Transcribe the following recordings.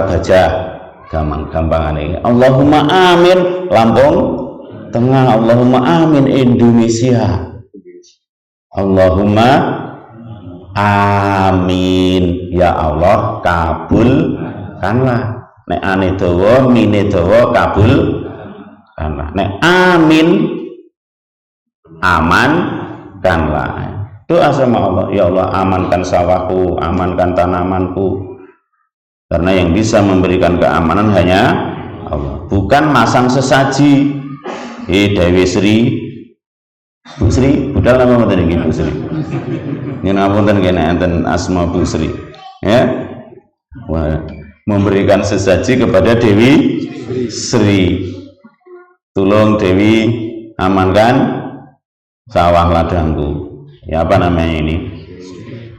gajah gampang ini. Allahumma amin Lampung Tengah, Allahumma amin Indonesia, Allahumma amin ya Allah kabulkanlah. Nek ane dawa mine dawa kabulkanlah. Nek amin amankanlah. Doa sama Allah, ya Allah amankan sawahku, amankan tanamanku. Karena yang bisa memberikan keamanan hanya Allah, bukan masang sesaji. Dewi Sri, Bu Sri, budal nama mboten nggih Bu Sri. Nggih ngapunten kene enten asma Bu Sri. Ya. Wah, memberikan sesaji kepada Dewi Sri. Tolong Dewi amankan sawah ladangku. Ya apa namanya ini?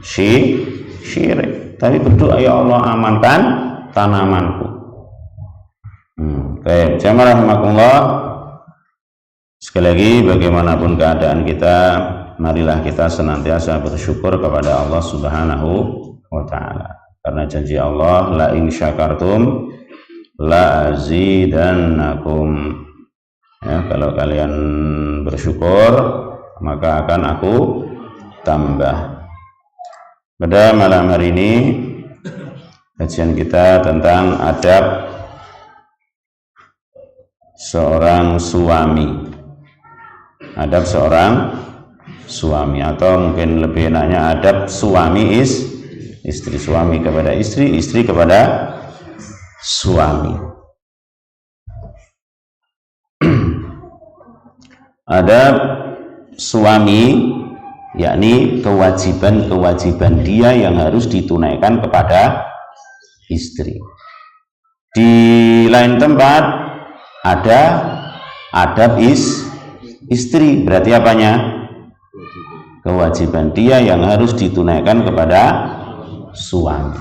Syirik. Tapi berdoa ya Allah amankan tanamanku. Baik, jamaah rahimakumullah. Sekali lagi bagaimanapun keadaan kita, marilah kita senantiasa bersyukur kepada Allah Subhanahu wa ta'ala. Karena janji Allah, la in syakartum la azidannakum. Ya, kalau kalian bersyukur maka akan aku tambah. Pada malam hari ini kajian kita tentang adab seorang suami. Adab seorang suami, atau mungkin lebih enaknya adab suami istri, suami kepada istri, istri kepada suami. Adab suami yakni kewajiban-kewajiban dia yang harus ditunaikan kepada istri. Di lain tempat ada adab istri, berarti apanya? Kewajiban dia yang harus ditunaikan kepada suami.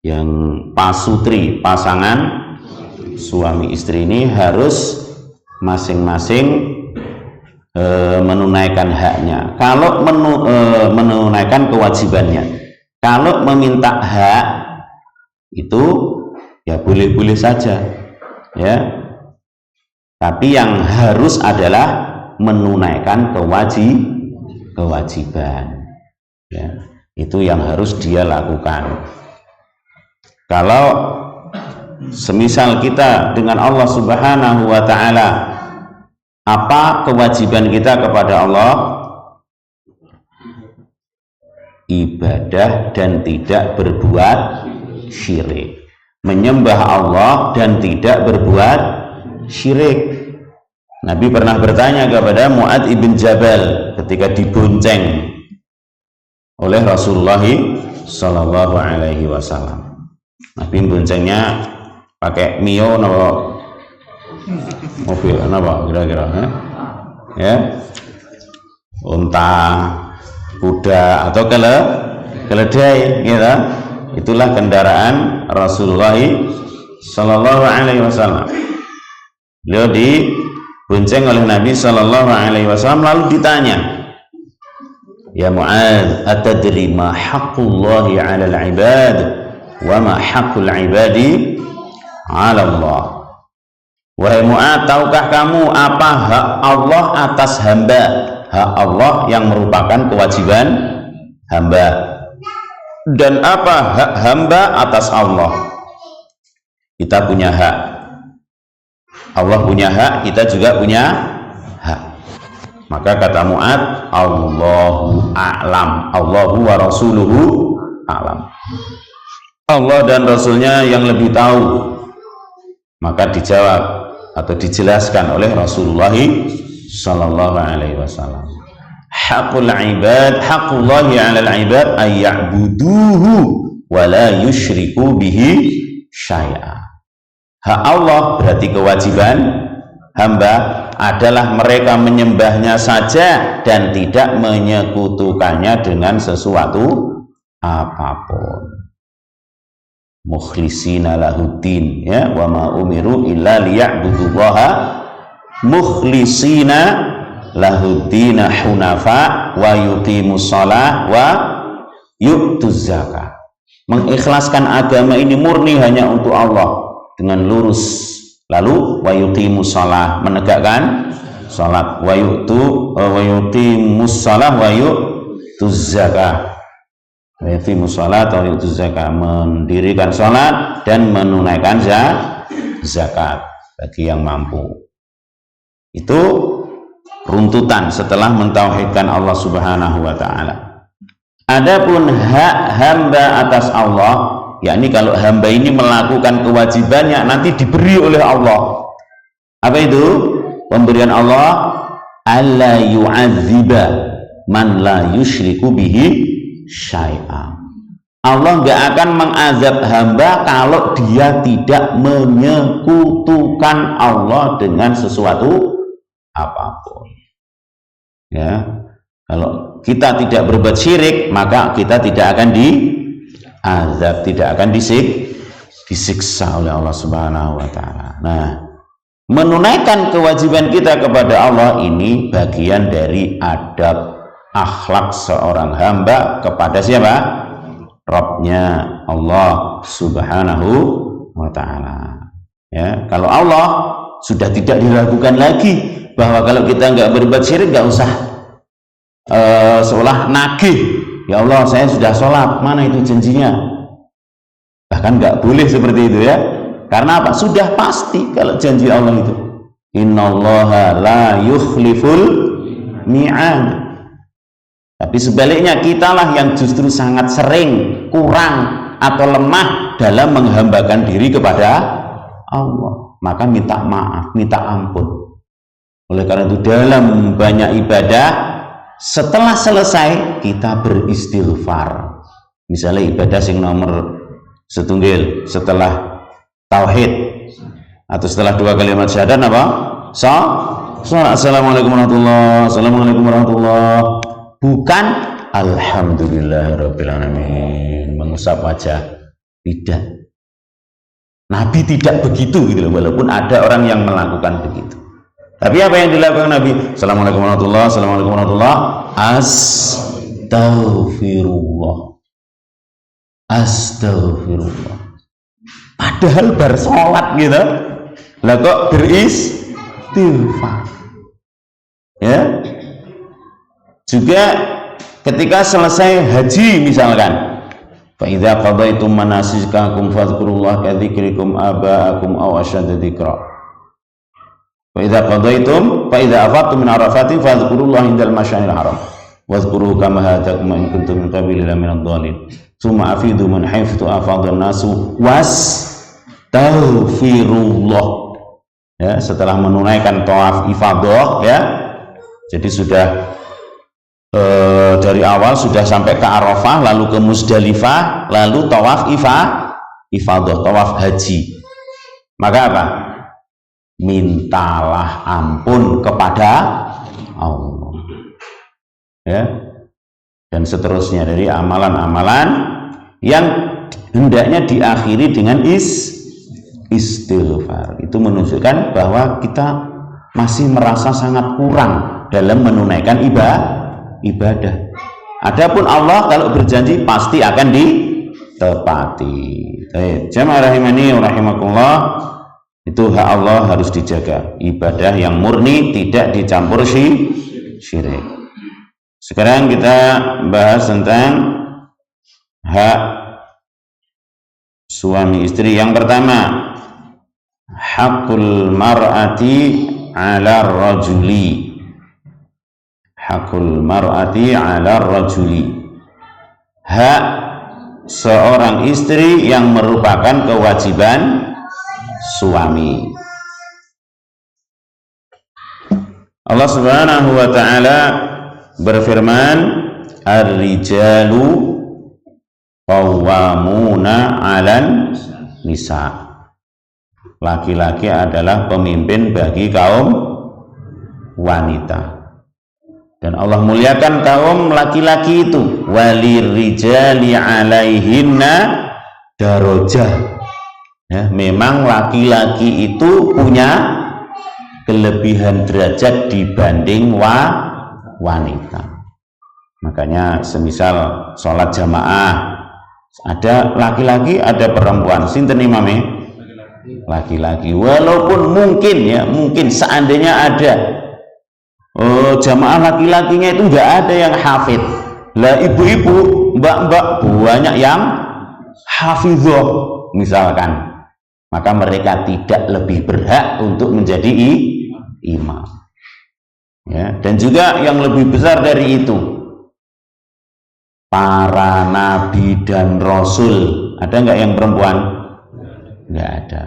Yang pasutri, pasangan suami istri ini harus masing-masing menunaikan haknya. Kalau menunaikan kewajibannya, kalau meminta hak itu ya boleh-boleh saja, ya. Tapi yang harus adalah menunaikan kewajiban, ya. Itu yang harus dia lakukan. Kalau semisal kita dengan Allah Subhanahu wa ta'ala, apa kewajiban kita kepada Allah? Ibadah dan tidak berbuat syirik, menyembah Allah dan tidak berbuat syirik. Nabi pernah bertanya kepada Mu'adz ibn Jabal ketika dibonceng oleh Rasulullah Sallallahu Alaihi Wasallam. Nabi boncengnya pakai Mio atau mobil apa kira-kira? Ya, unta, kuda atau keledai, gitu. Itulah kendaraan Rasulullah Sallallahu Alaihi Wasallam. Beliau dibonceng oleh Nabi Sallallahu Alaihi Wasallam, lalu ditanya, ya Mu'adz, atadri ma haqqullahi 'alal 'ibad wa ma haqqul 'ibadi 'ala Allah? Wahai Mu'adz, tahukah kamu apa hak Allah atas hamba? Hak Allah yang merupakan kewajiban hamba, dan apa hak hamba atas Allah? Kita punya hak, Allah punya hak, kita juga punya hak. Maka kata Mu'adz, Allahu a'lam, Allahu wa rasuluhu a'lam. Allah dan Rasulnya yang lebih tahu. Maka dijawab atau dijelaskan oleh Rasulullah Sallallahu Alaihi Wasallam, haqqul ibad, haqqullahi 'alal ibad ay ya'buduhu wa la yusyriku bihi syai'a. Hak Allah berarti kewajiban hamba adalah mereka menyembahnya saja dan tidak menyekutukannya dengan sesuatu apapun. Mukhlisina lahuddin, ya, wa ma umiru illa liya'budullaha mukhlisina lahuddin hunafa wa yuqimus shalah wa yu'tuz zakah. mengikhlaskan agama ini murni hanya untuk Allah dengan lurus. Lalu wa yuqimus shalah, menegakkan salat, wa yuqimus shalah wa yu'tuz zakah, wa yuqimus shalat wa yu'tuz zakah, mendirikan salat dan menunaikan zakat bagi yang mampu. Itu runtutan setelah mentauhidkan Allah Subhanahu wa taala. Adapun hak hamba atas Allah, yakni kalau hamba ini melakukan kewajibannya nanti diberi oleh Allah. Apa itu? Pemberian Allah, alla yu'adziba man la yusyriku bihi syai'a. Allah nggak akan mengazab hamba kalau dia tidak menyekutukan Allah dengan sesuatu apapun. Ya, kalau kita tidak berbuat syirik, maka kita tidak akan diazab, tidak akan disiksa oleh Allah Subhanahu wa taala. Nah, menunaikan kewajiban kita kepada Allah ini bagian dari adab akhlak seorang hamba kepada siapa? Rabbnya, Allah Subhanahu wa ta'ala. Ya, kalau Allah sudah tidak diragukan lagi bahwa kalau kita nggak berbuat syirik, nggak usah seolah nagih, ya Allah saya sudah sholat, mana itu janjinya? Bahkan nggak boleh seperti itu ya. Karena apa? Sudah pasti kalau janji Allah itu, innallaha la yukhliful mi'ad. Tapi sebaliknya kitalah yang justru sangat sering kurang atau lemah dalam menghambakan diri kepada Allah. Maka minta maaf, minta ampun. Oleh karena itu dalam banyak ibadah, setelah selesai kita beristighfar. Misalnya ibadah sing nomor setunggal setelah tauhid atau setelah 2 kalimat syahadat apa? Assalamualaikum warahmatullahi wabarakatuh. Assalamualaikum warahmatullahi wabarakatuh. Bukan alhamdulillahirrabbilalamin mengusap wajah, tidak. Nabi tidak begitu gitu loh, walaupun ada orang yang melakukan begitu. Tapi apa yang dilakukan Nabi? Assalamualaikum warahmatullahi wabarakatuh. Assalamualaikum warahmatullahi wabarakatuh. Astagfirullah, astagfirullah. Padahal bar sholat gitu, lah kok beristighfar. Ya. Juga ketika selesai haji misalkan, fa idza qadaitum manasikakum fadhkurullaha ka dzikrikum aba'akum aw ashadda dzikra. Fa idza qadaitum fa idza afattum min arafatin fadhkurullaha indal masyaril haram. Wadhkuruhu kama hadakum in kuntum min qabli la minadh dhalin. Tsumma afidu min haythu afadha an-nasu wastaghfirullah. Ya, setelah menunaikan tawaf ifadah ya. Jadi sudah dari awal sudah sampai ke Arafah, lalu ke Muzdalifah, lalu tawaf ifadah, tawaf haji. Maka apa? Mintalah ampun kepada Allah. Ya. Dan seterusnya dari amalan-amalan yang hendaknya diakhiri dengan istighfar. Itu menunjukkan bahwa kita masih merasa sangat kurang dalam menunaikan ibadah. Adapun Allah kalau berjanji pasti akan ditepati. Jamaah rahimani rahimakumullah, itu hak Allah harus dijaga. Ibadah yang murni tidak dicampur syirik. Sekarang kita bahas tentang hak suami istri. Yang pertama, hakul mar'ati 'ala rajuli. Hakul mar'ati 'ala rajuli. Hak seorang istri yang merupakan kewajiban suami. Allah Subhanahu wa taala berfirman, ar-rijalu qawwamuna 'alan nisa. Laki-laki adalah pemimpin bagi kaum wanita. Dan Allah muliakan kaum laki-laki itu, walirijali 'alaihinna darajah. Ya, memang laki-laki itu punya kelebihan derajat dibanding wanita. Makanya semisal sholat jamaah Ada laki-laki, ada perempuan. Sinten imame? Laki-laki. Walaupun mungkin ya, mungkin seandainya ada jamaah laki-lakinya itu enggak ada yang hafid. Lah ibu-ibu, mbak-mbak banyak yang hafizah misalkan. Maka mereka tidak lebih berhak untuk menjadi imam. Ya, dan juga yang lebih besar dari itu, para nabi dan rasul. Ada nggak yang perempuan? Nggak ada.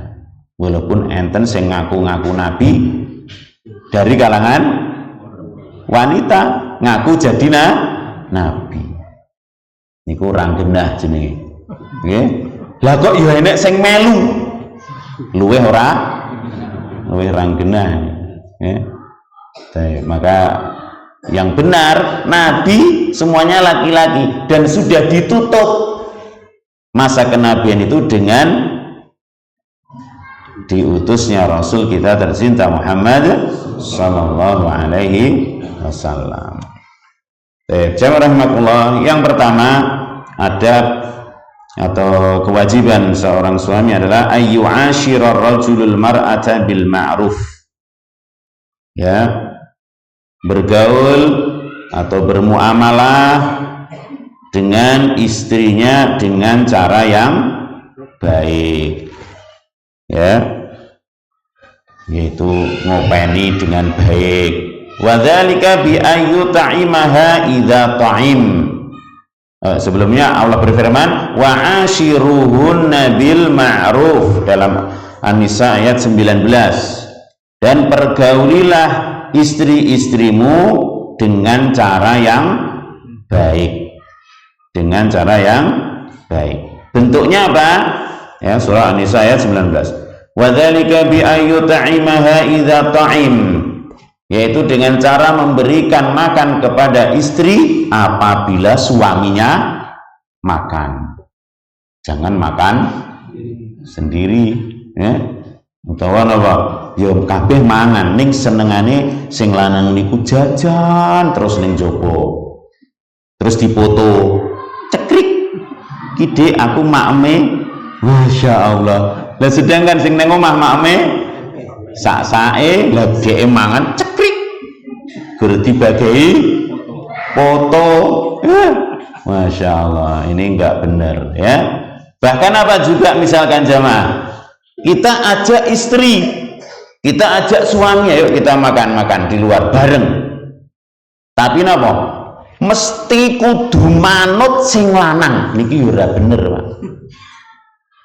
Walaupun enten sing ngaku-ngaku nabi dari kalangan wanita, ngaku jadi nabi. Niku orang genah jenenge. Nggih. Lah kok ya enek sing melu. Luweh orang genah. Maka yang benar nabi semuanya laki-laki, dan sudah ditutup masa kenabian itu dengan diutusnya Rasul kita tercinta Muhammad sallallahu alaihi wasallam. Jamaah rahimakumullah, yang pertama adab atau kewajiban seorang suami adalah ayyu ashirar rajulul mar'ata bil ma'ruf. Ya, bergaul atau bermuamalah dengan istrinya dengan cara yang baik, ya, yaitu ngopeni dengan baik. Wadzalika bi ayyu ta'imaha idza ta'im. Sebelumnya Allah berfirman wa ashiruhunna bil ma'ruf dalam An-Nisa ayat 19, dan pergaulilah istri-istrimu dengan cara yang baik, dengan cara yang baik. Bentuknya apa? Ya, surah An-Nisa ayat 19. Wadzalika bi ayyu ta'imaha idza ta'im, yaitu dengan cara memberikan makan kepada istri apabila suaminya makan. Jangan makan sendiri, ya. Utawa napa? Ya kabeh mangan ning senengane sing lanang niku jajan terus ning jopo. Terus dipoto. Cekrik. Ki Dik aku makme. Masya Allah. Lah sedangkan sing ning omah makme sak-sake lah dhek mangan cekrik. Gur dibagai foto. Masya Allah, ini enggak benar, ya. Bahkan apa juga misalkan jamaah, kita ajak istri, kita ajak suami, ayo kita makan-makan di luar bareng. Tapi napa? Mesti kudu manut sing lanang. Niki ora bener, Pak.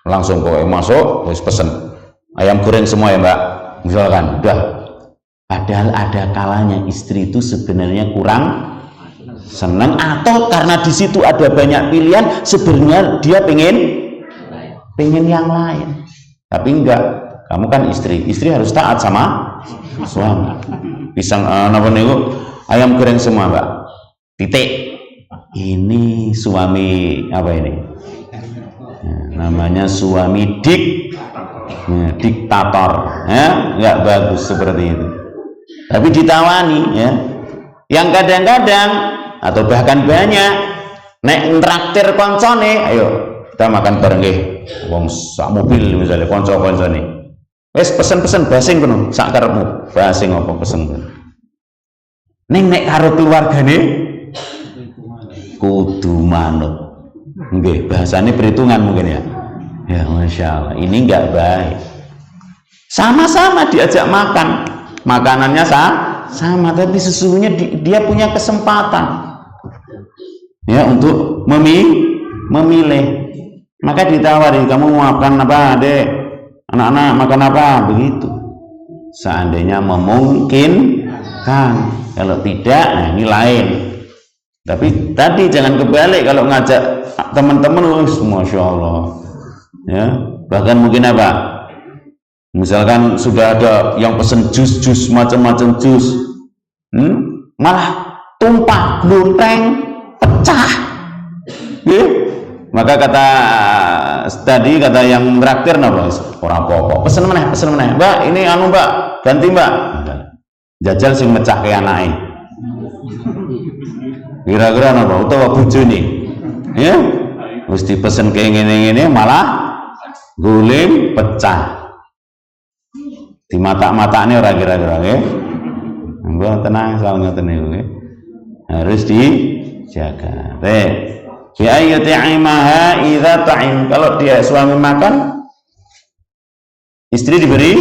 Langsung kowe masuk, wis pesen ayam goreng semua ya, Mbak. Misalkan, udah. Padahal ada kalanya istri itu sebenarnya kurang senang, atau karena di situ ada banyak pilihan, sebenarnya dia pengen yang lain. Tapi enggak, kamu kan istri harus taat sama suami. Pisang napa niku ayam goreng semua, Mbak. Titik. Ini suami apa ini? Namanya suami diktator, ya, enggak bagus seperti itu. Tapi ditawani, ya. Yang kadang-kadang atau bahkan banyak nek traktir koncone, ayo kita makan bareng nggih. Wong sak mobil misalnya kanca-kancane. Wis pesen-pesen basing kono, sak karepmu. Basing apa pesen. Ning nek karo keluargane kudu manut. Nggih, bahasane perhitungan mungkin ya. Ya Masya Allah, ini enggak baik. Sama-sama diajak makan, makanannya sama, tapi sesungguhnya dia punya kesempatan, ya, untuk memilih. Maka ditawari, kamu mau makan apa, Dek? Anak-anak makan apa? Begitu. Seandainya memungkinkan. Kalau tidak, nah ini lain. Tapi tadi jangan kebalik, kalau ngajak teman-teman, Masya Allah, ya. Bahkan mungkin apa, misalkan sudah ada yang pesen jus macam-macam jus, malah tumpah, gluntreng, pecah, ya. Maka tadi kata yang traktir napa, orang pokok pesen meneh, Mbak, ini anu Mbak, ganti Mbak, jajal sing mecah ke anake. Kira-kira napa utawa bojone, ya. Mesti pesen kayak ngene-ngene malah guling pecah. Di mata-matane ora kira-kira nggih. Mbok tenang soal ngoten niku nggih. Harus dijaga. Bi ayyuti'imaha idza ta'im. Kalau dia suami makan, istri diberi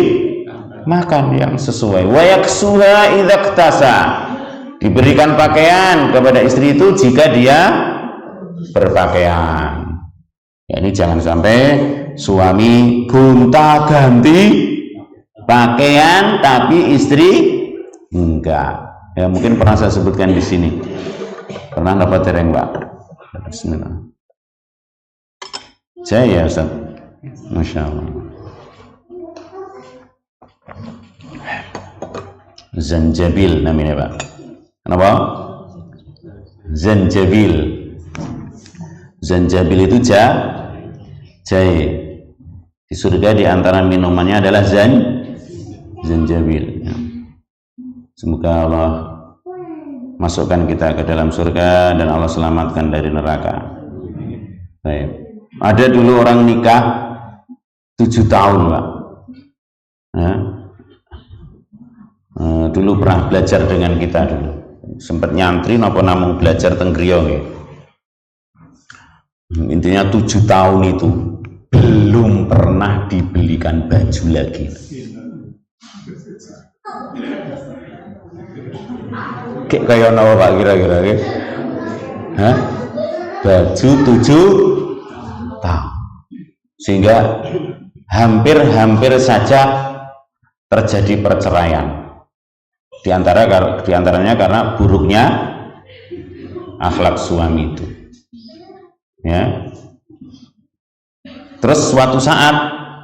makan yang sesuai. Wa yaksuha idza iktasa. Diberikan pakaian kepada istri itu jika dia berpakaian. Ya, ini jangan sampai suami gonta-ganti pakaian tapi istri enggak. Ya mungkin pernah saya sebutkan di sini. Pernah dapat tereng, Pak? Bismillah. Saya Ustaz. Masya Allah. Zanjabil namanya, Pak. Kenapa? Zanjabil. Zanjabil itu jahe. Di surga di antara minumannya adalah zanjabil. Semoga Allah masukkan kita ke dalam surga dan Allah selamatkan dari neraka. Baik. Ada dulu orang nikah 7 tahun, Pak. Ya. Dulu pernah belajar dengan kita dulu. Sempat nyantri napa namung belajar teng griya nggih. Intinya 7 tahun itu belum pernah dibelikan baju lagi. Kayak kaya napa Pak kira-kira nggih? Hah? Baju 7 tahun. Sehingga hampir saja terjadi perceraian. Di antaranya karena buruknya akhlak suami itu. Ya. Terus suatu saat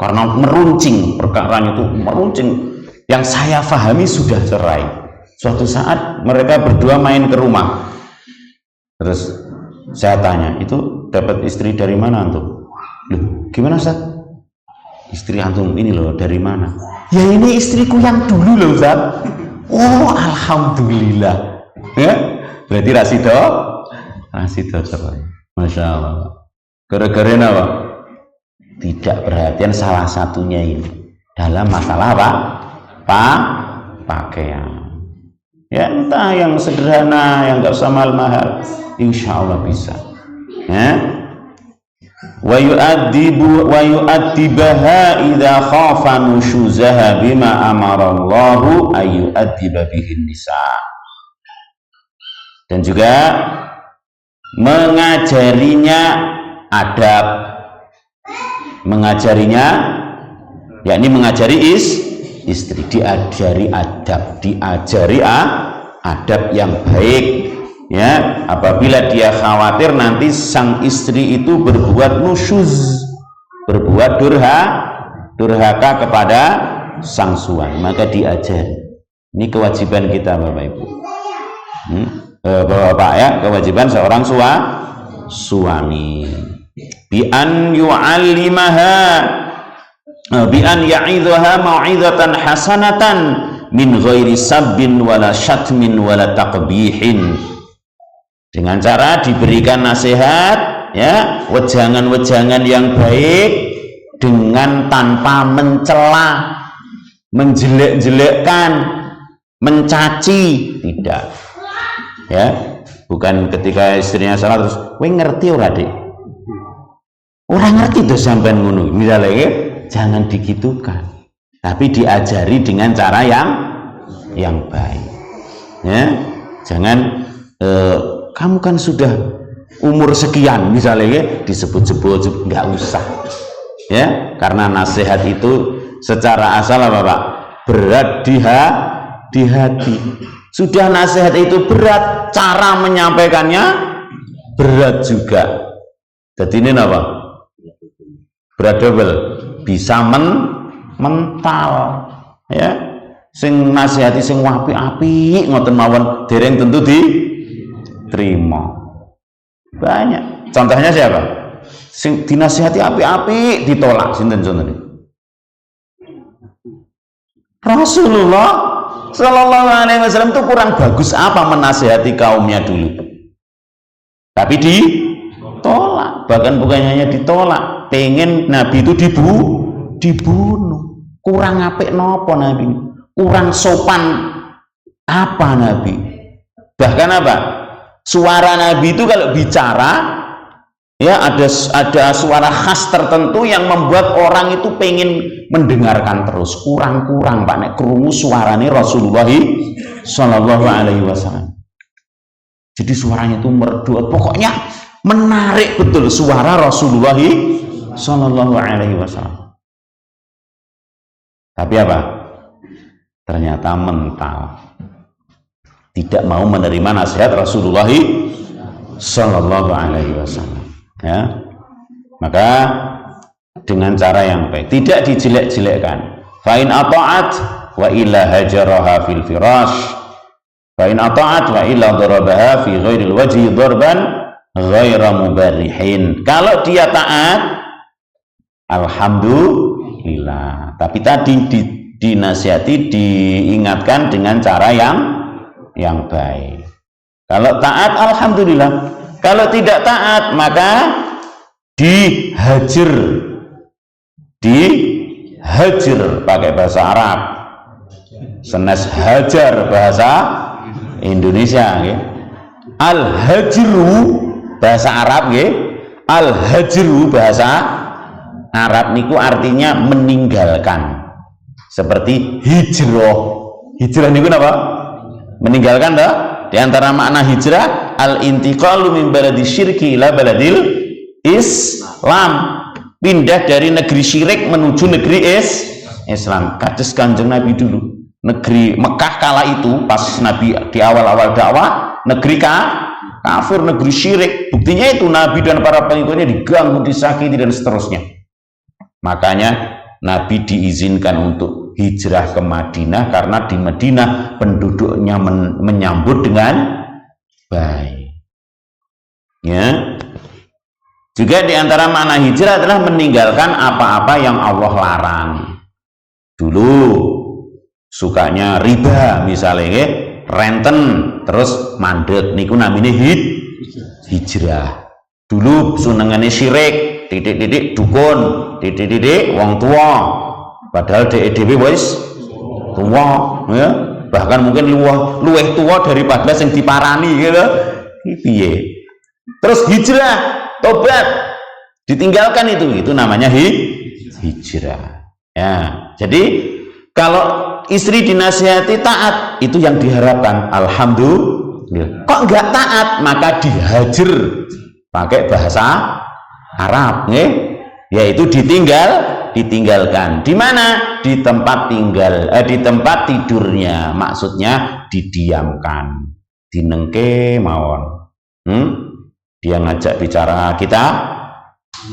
karena meruncing, perkaranya itu meruncing, yang saya pahami sudah cerai. Suatu saat mereka berdua main ke rumah. Terus saya tanya, itu dapat istri dari mana antum? Loh, gimana Ustaz? Istri antum ini loh dari mana? Ya ini istriku yang dulu loh Ustaz. Oh alhamdulillah. Ya, berarti Rasido cerai. Masya Allah. Gara-gara apa? Tidak perhatian salah satunya ini dalam masalah apa? Pakaian. Ya entah yang sederhana, yang nggak usah mahal-mahal, insya Allah bisa. Ya. Wa yu'addibaha idza khafa nushuzaha bima amara Allahu ay yu'addiba bihin nisa. Dan juga mengajarinya adab, yakni mengajari istri, diajari adab yang baik. Ya, apabila dia khawatir nanti sang istri itu berbuat nusyuz, berbuat durhaka kepada sang suami, maka diajari. Ini kewajiban kita Bapak Ibu. Bapak ya, kewajiban seorang suami. Bi an yu'allimaha bi an ya'idhaha mau'izatan hasanatan min ghairi sabbin wala syatmin wala taqbihin. Dengan cara diberikan nasihat, ya, wejangan-wejangan yang baik dengan tanpa mencela, menjelek-jelekkan, mencaci, tidak. Ya, bukan ketika istrinya salah terus, "Kowe ngerti ora, Dik?" Orang ngerti tuh sampean ngono. Misalnya, jangan digitukan. Tapi diajari dengan cara yang baik. Ya, jangan kamu kan sudah umur sekian misalnya ya, disebut-sebut, nggak usah ya, karena nasihat itu secara asal apa Pak? Berat di hati. Sudah nasihat itu berat, cara menyampaikannya berat juga. Jadi ini apa? Berat double, bisa mental ya. Sing nasihati sing apik-apik ngoten mawon dereng tentu terima. Banyak. Contohnya siapa? Sing dinasihati apik-apik ditolak, sinten contohnya? Rasulullah Shallallahu Alaihi Wasallam itu kurang bagus apa menasihati kaumnya dulu, tapi ditolak. bahkan bukan hanya ditolak, pengen Nabi itu dibunuh. Kurang apik nopo Nabi, kurang sopan apa Nabi? Bahkan apa? Suara Nabi itu kalau bicara ya ada suara khas tertentu yang membuat orang itu pengen mendengarkan terus. Kurang-kurang Pak nek krungu suarane Rasulullah Shallallahu Alaihi Wasallam. Jadi suaranya itu merdu, pokoknya menarik betul suara Rasulullah Shallallahu Alaihi Wasallam. Tapi apa? Ternyata mental, tidak mau menerima nasihat Rasulullah Shallallahu Alaihi Wasallam. Ya, maka dengan cara yang baik, tidak dijelek-jelekkan. Fa'in ata'at wa illa hajaraha fil firash, fa'in ata'at wa illa darabaha fi ghairil wajhi darban ghaira mubarrihin. Kalau dia taat, alhamdulillah. Tapi tadi dinasihati, diingatkan dengan cara yang baik. Kalau taat, alhamdulillah. Kalau tidak taat, maka dihajar pakai bahasa Arab, senes hajar bahasa Indonesia, ya. Al-hajru bahasa Arab, ya. Al-hajru bahasa Arab niku artinya meninggalkan. Seperti hijrah. Hijrah niku apa? Meninggalkan dah. Di antara makna hijrah al-intiqalu min baladi syirki ila baladil Islam. Pindah dari negeri syirik menuju negeri Islam. Kados Kanjeng Nabi dulu. Negeri Mekah kala itu pas Nabi di awal-awal dakwah, negeri kafir, negeri syirik. Buktinya itu Nabi dan para pengikutnya diganggu, disakiti dan seterusnya. Makanya Nabi diizinkan untuk hijrah ke Madinah karena di Madinah penduduknya menyambut dengan baik. Ya. Juga di antara makna hijrah adalah meninggalkan apa-apa yang Allah larang. Dulu sukanya riba misalnya, renten terus mandek niku namanya hijrah. Dulu senengane syirik, titik-titik dukun, titik-titik wong tua, padahal dhewe wis tua, ya. Bahkan mungkin luweh tua daripada yang diparani gitu. Piye? Terus hijrah, tobat, ditinggalkan itu namanya hijrah. Ya. Jadi kalau istri dinasihati taat, itu yang diharapkan. Alhamdulillah. Kok enggak taat, maka dihajar pakai bahasa Arab, yaitu ditinggalkan. Di mana? Di tempat tinggal, di tempat tidurnya. Maksudnya didiamkan, dinengke mawon. Dia ngajak bicara, kita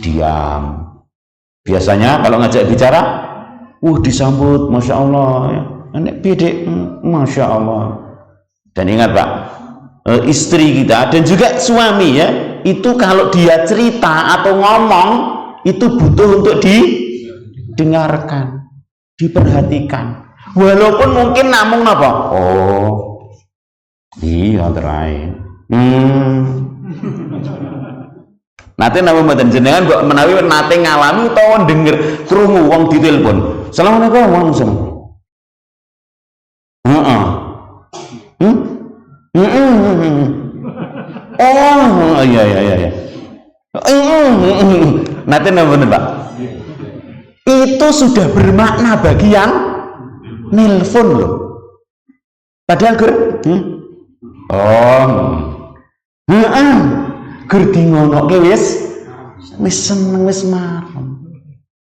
diam. Biasanya kalau ngajak bicara, disambut, masya Allah, anak bedek, masya Allah. Dan ingat Pak, istri kita dan juga suami, ya, itu kalau dia cerita atau ngomong itu butuh untuk didengarkan, diperhatikan, walaupun mungkin namung apa, iya terakhir. Nanti nama mboten jenengan kok menawi nate ngalami utawa denger krungu wong ditelepon. Assalamualaikum warahmatullahi wabarakatuh. Iya. Nanti nama Pak. Itu sudah bermakna bagi yang nelpon loh. Padahal gerdi ngono wis seneng wis marem.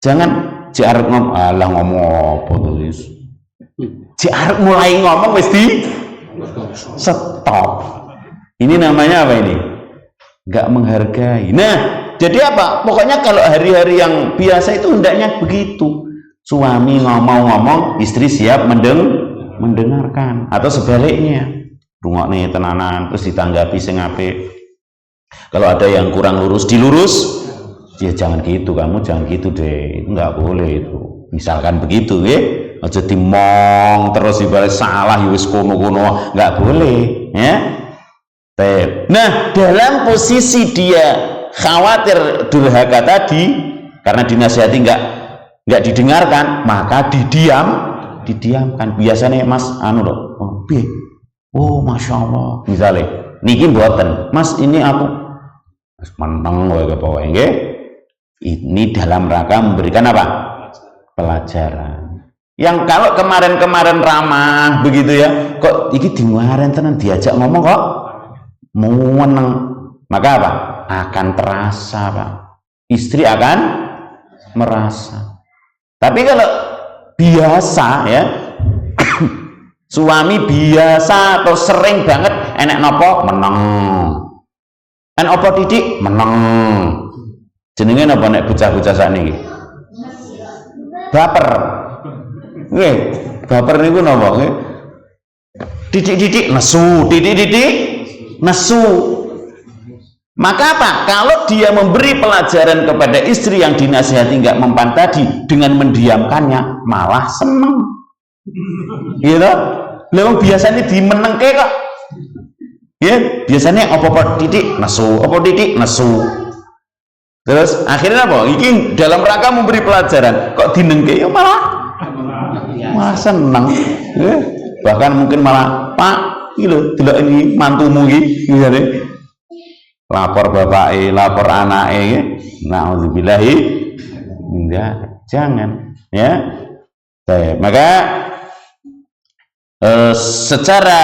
Jangan arep ngomong apa to wis. Arep mulai ngomong wis di stop. Ini namanya apa ini? Enggak menghargai. Nah, jadi apa? Pokoknya kalau hari-hari yang biasa itu hendaknya begitu. Suami ngomong-ngomong, istri siap mendengarkan, atau sebaliknya. Rungokne tenanan terus ditanggapi sing apik. Kalau ada yang kurang lurus, dilurus. Ya jangan gitu, kamu jangan gitu deh. Itu nggak boleh itu. Misalkan begitu, ya. Aja dimong terus ibarat salah wis kono-kono, nggak boleh, ya. Nah, dalam posisi dia khawatir durhaka tadi karena dinasihati nggak didengarkan, maka didiamkan. Biasanya Mas anu loh, oh masya Allah, misalnya niki mboten Mas, ini aku meneng wae kepawe nggih, ini dalam rangka memberikan apa, pelajaran. Yang kalau kemarin-kemarin ramah begitu ya, kok iki dimaren tenan diajak ngomong kok meneng, maka apa, akan terasa Pak, istri akan merasa. Tapi kalau biasa ya suami biasa atau sering banget enek nopo meneng, enek opo titik meneng, jenenge napa nek bocah-bocah sakniki baper nggih, baper niku napa nggih, titik-titik nesu, titik-titik nesu. Maka apa? Kalau dia memberi pelajaran kepada istri yang dinasihati nggak mempan tadi, dengan mendiamkannya malah seneng, gitu. Lewat biasanya dimenengke kok, ya biasanya apa titik nesu, apa titik nesu. Terus akhirnya apa? Ini dalam rangka memberi pelajaran, kok dinengke ya malah seneng, ya. Bahkan mungkin malah Pak, gitu, tidak ini mantumu gitu, lapor bapake, lapor anake, na'udzubillahi, enggak, jangan ya. Maka secara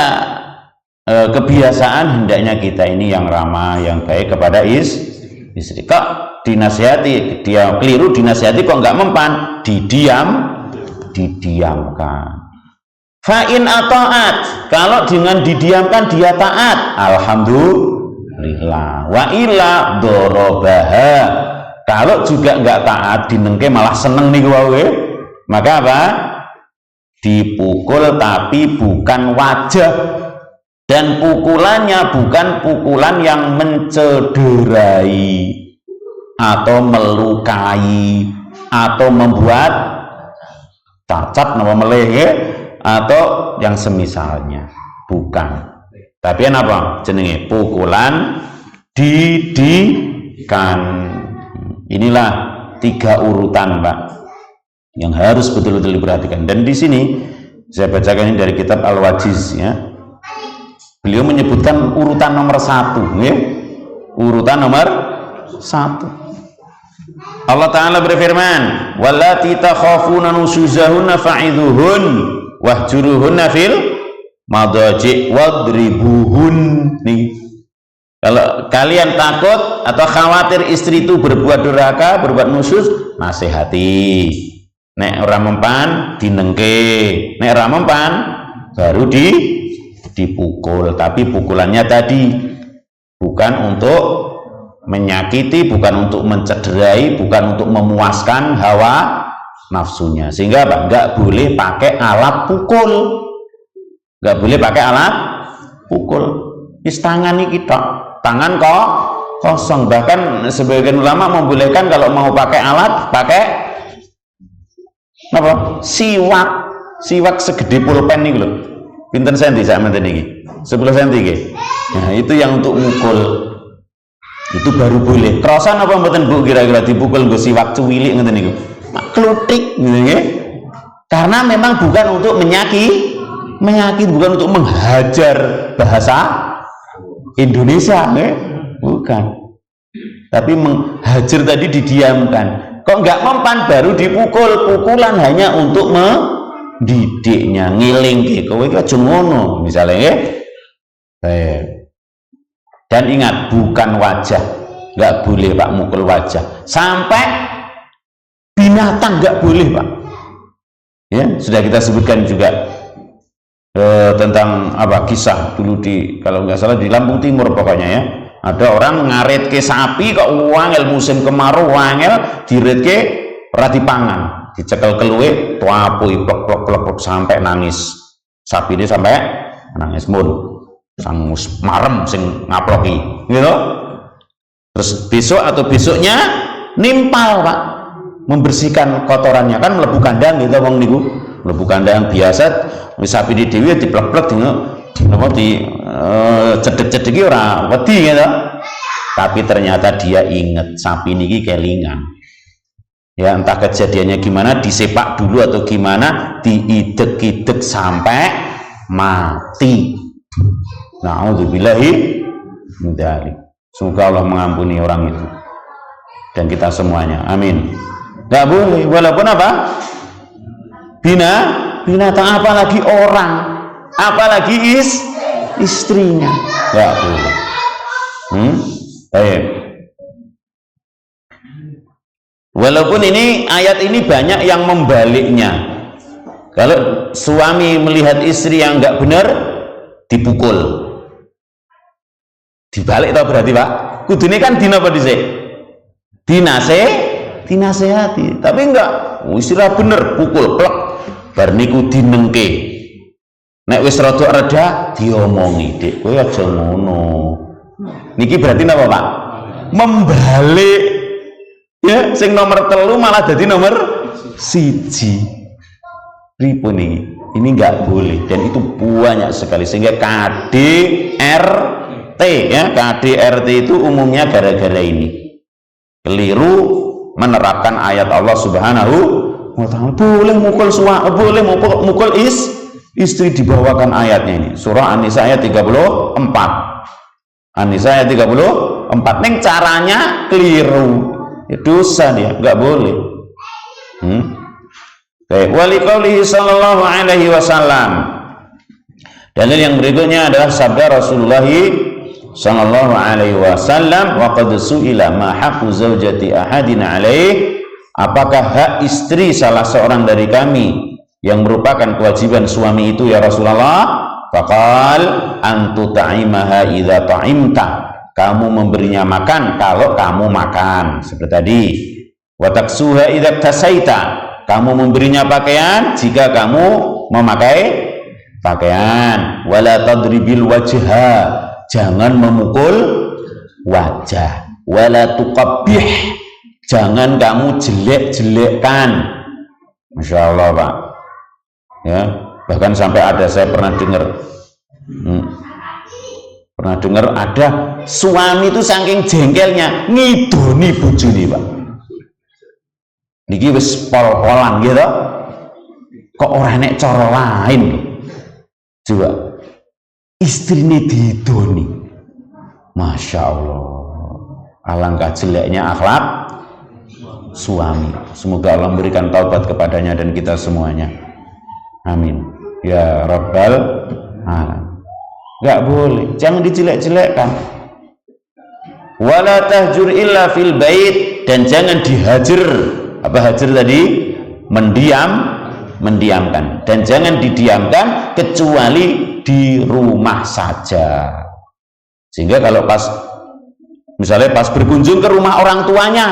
kebiasaan hendaknya kita ini yang ramah, yang baik kepada istri. Kok dinasihati dia keliru, dinasihati kok nggak mempan, didiamkan. Fa'in ata'at, kalau dengan didiamkan dia taat, alhamdulillah. Wa illa dorobaha, kalau juga nggak taat, dinengke malah seneng nih wae, maka apa? Dipukul, tapi bukan wajah, dan pukulannya bukan pukulan yang mencederai atau melukai atau membuat cacat nama meleh atau yang semisalnya, bukan. Tapi apa jenenge? Pukulan didikan. Inilah 3 urutan Pak yang harus betul-betul diperhatikan. Dan di sini saya bacakan ini dari kitab Al-Wajiz ya. Beliau menyebutkan urutan nomor 1 ya. Urutan nomor 1. Allah Ta'ala berfirman, wallati takhafuna nusuzahunna fa'idhuhun wahjuruhunna fil madaji' wadribuhun. Nih, kalau kalian takut atau khawatir istri itu berbuat durhaka, berbuat nusyuz, nasihati. Nek ora mempan dinengke, nek ora mempan baru dipukul. Tapi pukulannya tadi bukan untuk menyakiti, bukan untuk mencederai, bukan untuk memuaskan hawa nafsunya. Sehingga nggak boleh pakai alat pukul, nggak boleh pakai alat pukul. Tangan ini kita, tangan kok kosong. Bahkan sebagian ulama membolehkan kalau mau pakai alat, pakai apa? Siwak segede pulpen nih loh. Pinten senti sama tadi 10 senti ke. Nah, itu yang untuk mukul. Itu baru boleh. Krosan apa mboten Bu kira-kira dipukul nggo siwak cuwilik ngoten niku? Klutik gitu nggih. Karena memang bukan untuk menyakiti, bukan untuk menghajar bahasa Indonesia nggih. Bukan. Tapi menghajar tadi didiamkan. Kok nggak mempan baru dipukul. Pukulan hanya untuk mendidiknya, ngilingke kowe iki aja ngono misalnya nggih. Dan ingat, bukan wajah, nggak boleh Pak mukul wajah, sampai binatang nggak boleh Pak. Ya sudah kita sebutkan juga tentang apa kisah dulu kalau nggak salah di Lampung Timur pokoknya ya, ada orang ngaret ke sapi kok wangel musim kemarau wangel diretke ora dipangan, dicekel keluwe tuapui plok sampai nangis, sapi ini sampai nangis mun sang marem sing ngaploki gitu. Terus besok atau besoknya nimpal Pak, membersihkan kotorannya, kan mlebu kandang gitu wong niku, mlebu kandang biasa sapi di dhewe diplek-plek napa di cedek-cedeki ora wedi gitu. tapi ternyata dia inget sapi niki kelingan. Ya entah kejadiannya gimana, disepak dulu atau gimana, diidek-idek sampai mati. Na'udzubillahi min dzalik. Semoga Allah mengampuni orang itu dan kita semuanya, amin. Gak boleh, walaupun apa? Binatang, apalagi orang, apalagi istrinya, gak boleh. Baik. Walaupun ini ayat ini banyak yang membaliknya. Kalau suami melihat istri yang nggak benar, dipukul. Dibalik tau berarti Pak? Kudune kan dina apa dhisik? Dinasehati. Tapi enggak, istilah bener, pukul plek. Bar niku dinengke. Nek wis rada reda diomongi, "Dik, kowe aja ngono." Niki berarti napa, Pak? Membalik. Ya, sing nomor 3 malah jadi nomor 1. Pripun niki? Ini enggak boleh dan itu banyak sekali sehingga KDRT ya, KDRT itu umumnya gara-gara ini. Keliru menerapkan ayat Allah Subhanahu wa ta'ala. Boleh mukul boleh mukul istri, dibawakan ayatnya ini. Surah An-Nisa ayat 34. An-Nisa ayat 34. Ning caranya keliru. Ya, dosa dia, enggak boleh. Baik, wali qaulihi sallallahu alaihi wasallam. Dalil yang berikutnya adalah sabda Rasulullah sallallahu alaihi wasallam, wa qad su'ila ma haqqu zaujati ahadina alaih, apakah hak istri salah seorang dari kami yang merupakan kewajiban suami itu ya Rasulullah? Faqal antu ta'imaha idza ta'imta, kamu memberinya makan kalau kamu makan, seperti tadi. Wa taksuha idza tasaita, kamu memberinya pakaian jika kamu memakai pakaian. Wala tadribil wajha, jangan memukul wajah. Wala tuqabbih, jangan kamu jelek-jelekkan. Masya Allah Pak ya, bahkan sampai ada, saya pernah dengar ada suami itu saking jengkelnya ngidoni bojone Pak. Niki wis pol-polan gitu, kok ora nek cara lain. Coba istrinya didoni, Masya Allah, alangkah jeleknya akhlak suami. Semoga Allah memberikan taubat kepadanya dan kita semuanya, amin ya Rabbal alamin. Gak boleh, jangan dijelek-jelekkan. Wala tahjur illa fil bait, dan jangan dihajar. Apa hajar tadi? Mendiamkan, dan jangan didiamkan kecuali di rumah saja. Sehingga kalau misalnya pas berkunjung ke rumah orang tuanya,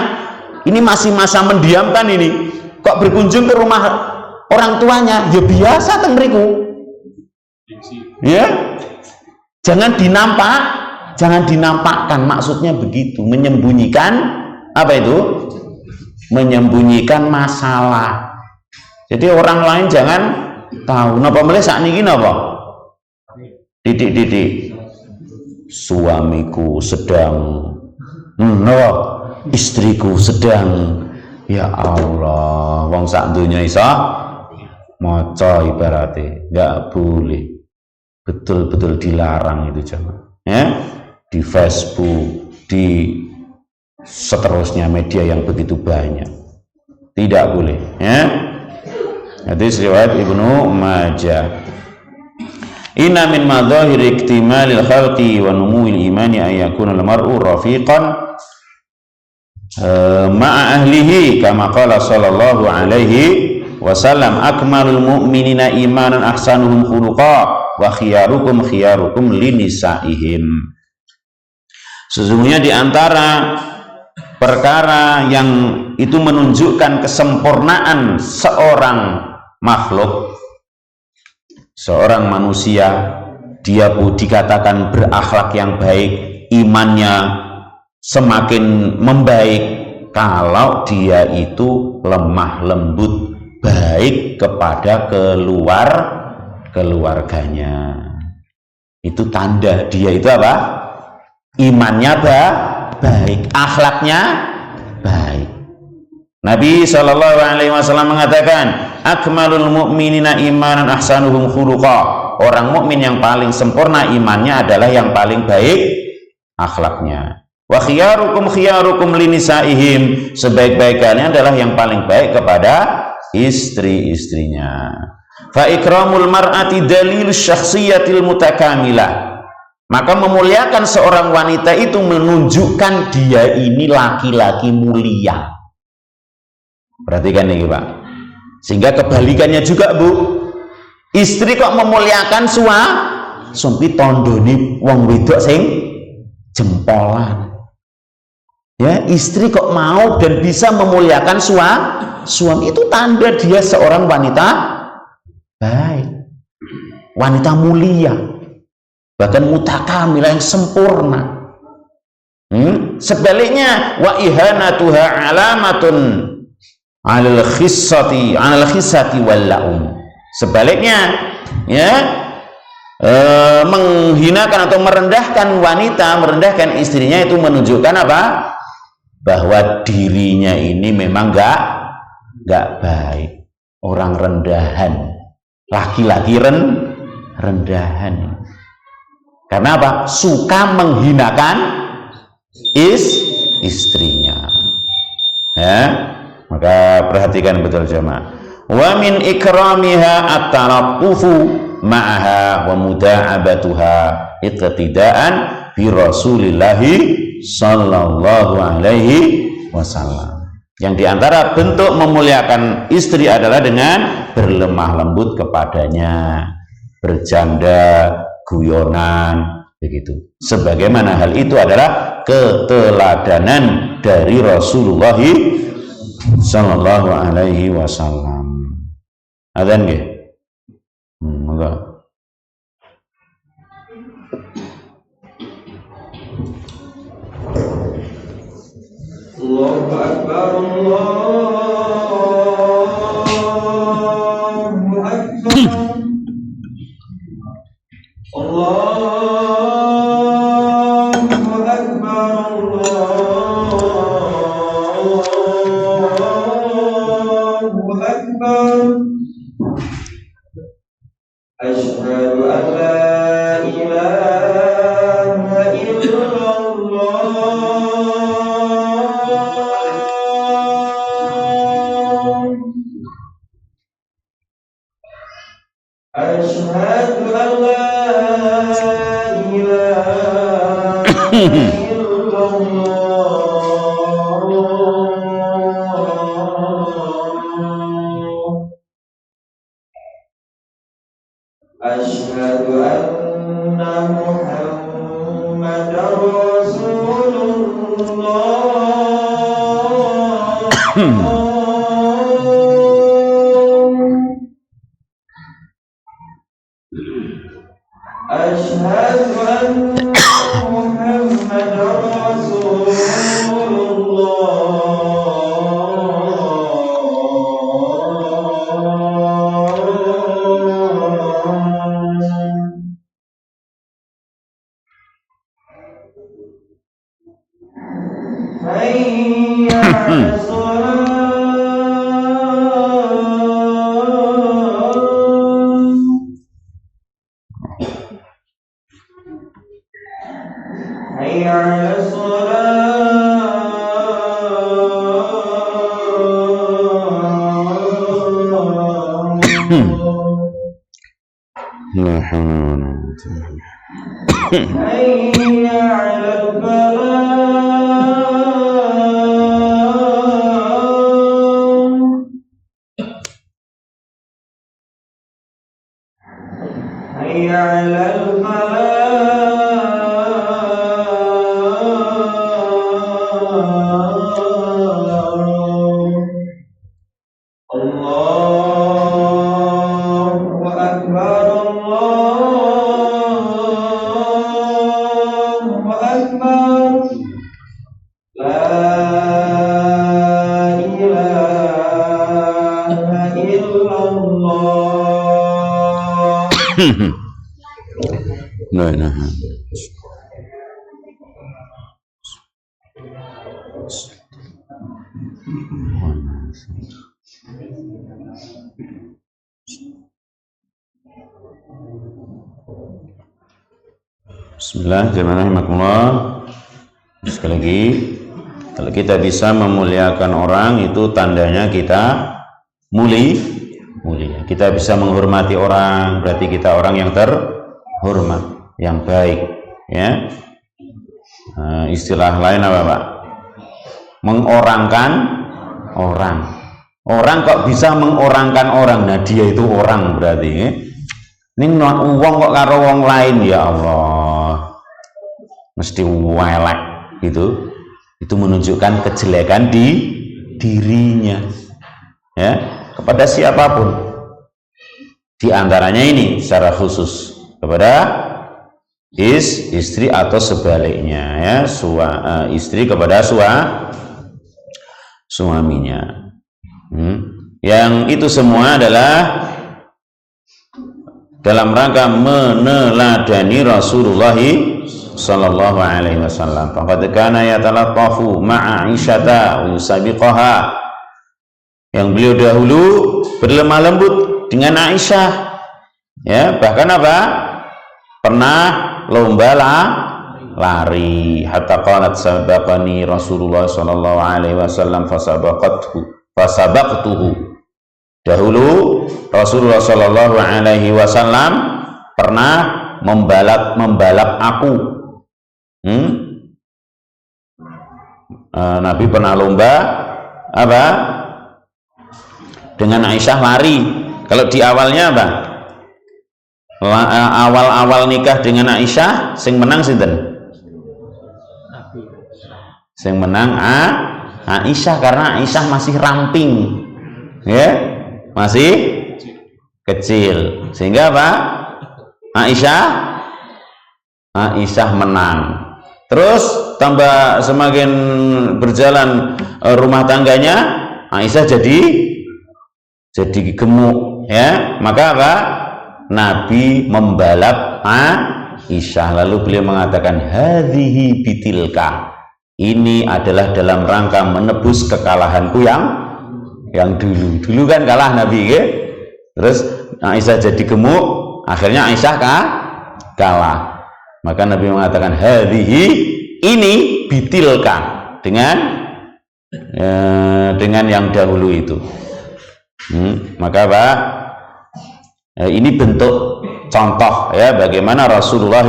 ini masih masa mendiamkan ini, kok berkunjung ke rumah orang tuanya, ya biasa ten mriku. Ya, jangan dinampakkan, maksudnya begitu, menyembunyikan apa itu? Menyembunyikan masalah. Jadi orang lain jangan tahu. Napa melih sakniki napa? Titik-titik. Suamiku sedang istriku sedang, ya Allah, wong sak donya iso maca ibarate, enggak boleh. Betul-betul dilarang itu jangan. Ya? Di Facebook, di seterusnya media yang begitu banyak, tidak boleh ya. Hadis riwayat Ibnu Majah. Inna min madzahir iktimalil khalqi wa numuil imani an yakuna al-mar'u rafiqan ma'a ahlihi kama qala sallallahu alaihi wasallam, akmalul mu'minina imanan ahsanuhum khuluqa wa khiyarukum linisaihim. Sesungguhnya di antara perkara yang itu menunjukkan kesempurnaan seorang makhluk, seorang manusia, dia dikatakan berakhlak yang baik, imannya semakin membaik kalau dia itu lemah lembut, baik kepada keluarganya. Itu tanda dia itu apa? Imannya baik, akhlaknya baik. Nabi SAW mengatakan, akmalul mu'minina imanan ahsanuhum khuluqa. Orang mukmin yang paling sempurna imannya adalah yang paling baik akhlaknya. Wa khiyarukum khiyarukum linisaihim. Sebaik-baikannya adalah yang paling baik kepada istri-istrinya. Fa ikramul mar'ati dalilus syakhsiyatil mutakamilah. Maka memuliakan seorang wanita itu menunjukkan dia ini laki-laki mulia. Perhatikan nih Pak. Sehingga kebalikannya juga Bu. Istri kok memuliakan suami tondoni wong wedok sing jempolan. Ya, istri kok mau dan bisa memuliakan suami itu tanda dia seorang wanita baik. Wanita mulia. Bahkan mutakamilah yang sempurna. Sebaliknya wa ihanatuha alamatun alal khissati wal laum. Sebaliknya ya menghinakan atau merendahkan wanita, merendahkan istrinya itu menunjukkan apa? Bahwa dirinya ini memang enggak baik. Orang rendahan. Laki-laki rendahan. Karena apa? Suka menghinakan istrinya. Ya, maka perhatikan betul jemaah. Wa min ikramiha at-taraffufu ma'aha wa muda'abatuha iqtidaan bi Rasulillah sallallahu alaihi wasallam. Yang diantara bentuk memuliakan istri adalah dengan berlemah lembut kepadanya, bercanda, guyonan, begitu. Sebagaimana hal itu adalah keteladanan dari Rasulullah sallallahu alaihi wasallam. Adzan nggih? Monggo. Allahu Akbar, Allahu Akbar. Allahu Akbar, Allahu Akbar. Asyhadu an la ilaha illallah. Asyhadu an la ilaha illallah. Asyhadu anna Muhammadar Rasulullah. Asyhadu anna Muhammadar Rasulullah. Hayya 'alas shalah. Hayya 'alas La hawla wa la quwwata. Hayya 'alal falah. Hayya 'alal Allahu Akbar, Allahu Akbar. La ilaha illallah. La ilaha. Bismillahirrahmanirrahim. Sekali lagi, kalau kita bisa memuliakan orang itu tandanya kita mulia. Kita bisa menghormati orang, berarti kita orang yang terhormat, yang baik, ya. Istilah lain apa, Pak? Mengorangkan orang. Orang kok bisa mengorangkan orang? Nah, dia itu orang berarti, ya. Ini uang kok karo wong lain, ya Allah, mesti welek gitu. Itu menunjukkan kejelekan di dirinya, ya, kepada siapapun. Di antaranya ini secara khusus kepada istri atau sebaliknya, ya, istri kepada suaminya. Yang itu semua adalah dalam rangka meneladani Rasulullah sallallahu alaihi wasallam. Faqad kana yatalattafu ma'a Aisyata wa yusabiqaha. Yang beliau dahulu berlemah lembut dengan Aisyah, ya, bahkan apa? Pernah lomba lari, hatta qalat sabaqani Rasulullah sallallahu alaihi wasallam fasabaqtuhu. Dahulu Rasulullah Shallallahu Alaihi Wasallam pernah membalap aku. Nabi pernah lomba apa? Dengan Aisyah lari. Kalau di awalnya apa? Awal nikah dengan Aisyah, sing menang sinten? Sing menang Aisyah, karena Aisyah masih ramping, ya. Masih kecil, sehingga apa? Aisyah menang. Terus tambah semakin berjalan rumah tangganya, Aisyah jadi gemuk, ya. Maka apa? Nabi membalap Aisyah, lalu beliau mengatakan hadhihi bitilka. Ini adalah dalam rangka menebus kekalahanku yang dulu kan kalah Nabi, ya? Terus Aisyah jadi gemuk, akhirnya Aisyah kalah. Maka Nabi mengatakan hadhihi, ini bitilka, dengan yang dahulu itu. Maka Pak, ini bentuk contoh, ya, bagaimana Rasulullah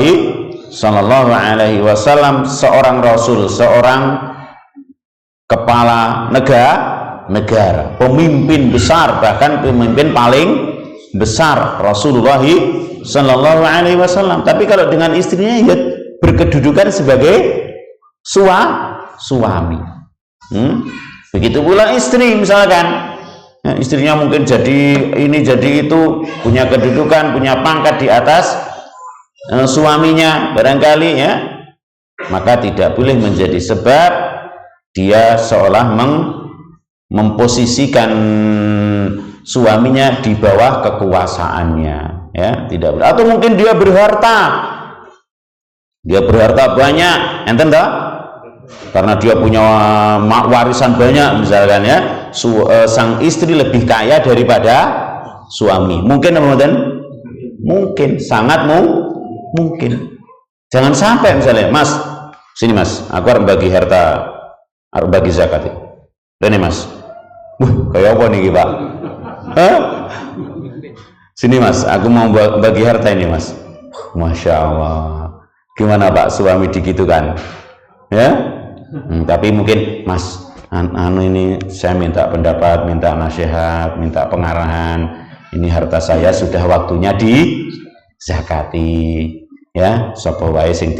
Sallallahu Alaihi Wasallam seorang Rasul, seorang kepala negara, pemimpin besar, bahkan pemimpin paling besar, Rasulullah Sallallahu Alaihi Wasallam. Tapi kalau dengan istrinya, ya, berkedudukan sebagai suami. Begitu pula istri, misalkan, ya, istrinya mungkin jadi ini jadi itu, punya kedudukan, punya pangkat di atas suaminya barangkali, ya, maka tidak boleh menjadi sebab dia seolah memposisikan suaminya di bawah kekuasaannya, ya, tidak boleh. Atau mungkin dia berharta banyak, enten tak? Karena dia punya warisan banyak, misalkan, ya, sang istri lebih kaya daripada suami. Mungkin teman-teman? Mungkin, sangat mungkin. Jangan sampai misalnya, Mas, sini Mas, aku harus bagi harta, harus bagi zakat. Ini Mas, kayak apa nih Pak? Sini Mas, aku mau bagi harta ini Mas. Masya Allah, gimana Pak, suami digitukan, ya? Tapi mungkin Mas, ini saya minta pendapat, minta nasihat, minta pengarahan. Ini harta saya sudah waktunya dizakati, ya, sapa wae sing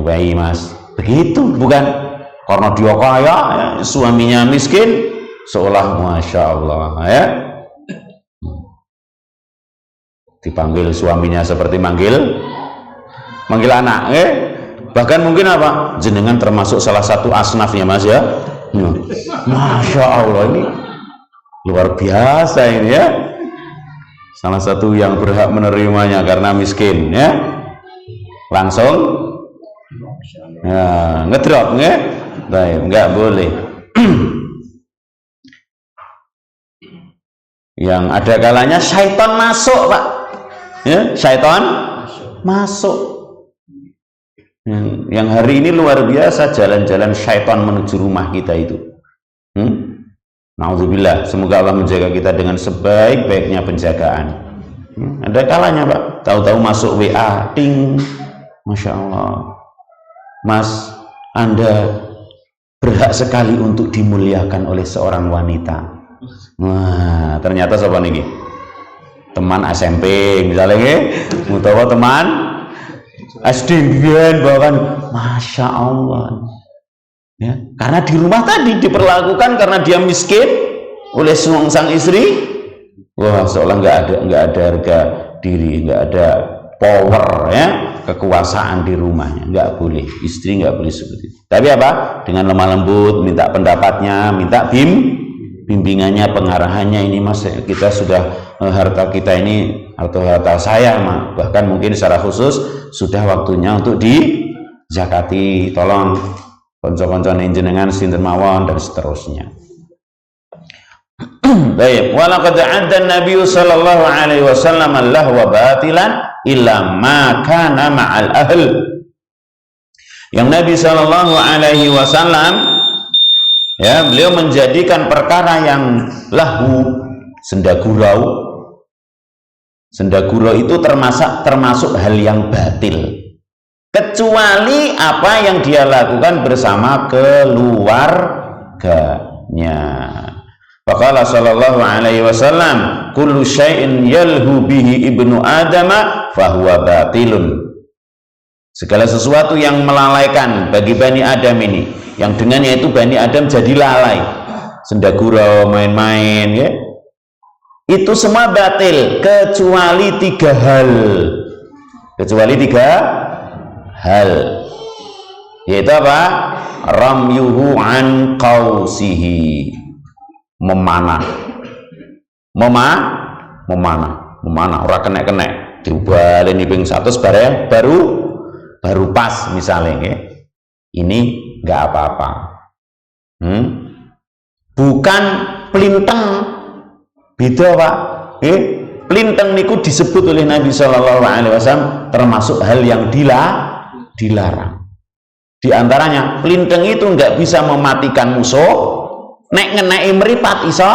wae Mas. Begitu, bukan karena dia kaya, ya, suaminya miskin, seolah Masya Allah, ya, dipanggil suaminya seperti manggil anak, ya. Bahkan mungkin apa, jenengan termasuk salah satu asnafnya Mas, ya. Masya Allah, ini luar biasa ini, ya, salah satu yang berhak menerimanya karena miskin, ya, langsung ya ngedrop, ya. Baik, enggak boleh. Yang ada kalanya syaitan masuk, Pak, ya, syaitan masuk. Yang hari ini luar biasa jalan-jalan syaitan menuju rumah kita itu. Na'udzubillah, semoga Allah menjaga kita dengan sebaik-baiknya penjagaan. Ada kalanya Pak, tahu-tahu masuk WA, ting, Masya Allah, Mas, Anda berhak sekali untuk dimuliakan oleh seorang wanita. Wah, ternyata siapa nih? Teman SMP misalnya, utawa teman SD bahkan, Masya Allah. Ya, karena di rumah tadi diperlakukan karena dia miskin oleh sang istri, wah seolah nggak ada harga diri, nggak ada power ya, kekuasaan di rumahnya. Nggak boleh, istri nggak boleh seperti itu. Tapi apa? Dengan lemah lembut, minta pendapatnya, minta bimbingannya, pengarahannya. Ini Mas, kita sudah harta kita ini atau harta saya, bahkan mungkin secara khusus sudah waktunya untuk dizakati, tolong konco-konco jenengan sinten mawon dan seterusnya. Baik, walaqad adda Nabi sallallahu alaihi wasallam lahwa batilan illa ma kana ma'al ahl. Yang Nabi sallallahu alaihi wasallam ya, beliau menjadikan perkara yang lahu, senda gurau itu termasuk hal yang batil, kecuali apa yang dia lakukan bersama keluarganya. Faqala sallallahu alaihi wasallam, kullu syai'in yalhu bihi ibnu adama fahuwa batilun. Segala sesuatu yang melalaikan bagi Bani Adam ini, yang dengannya itu Bani Adam jadi lalai, senda gurau, main-main ya, itu semua batil kecuali tiga hal, yaitu apa? Ramyuhu an qausihi, memanah ora kena diubali nih ping 100 baru pas misalnya ya. Ini nggak apa-apa, bukan pelintang, beda Pak. Pelintang niku disebut oleh Nabi Shallallahu Alaihi Wasallam termasuk hal yang dilarang. Di antaranya pelintang itu nggak bisa mematikan musuh, nek ngenai meripat iso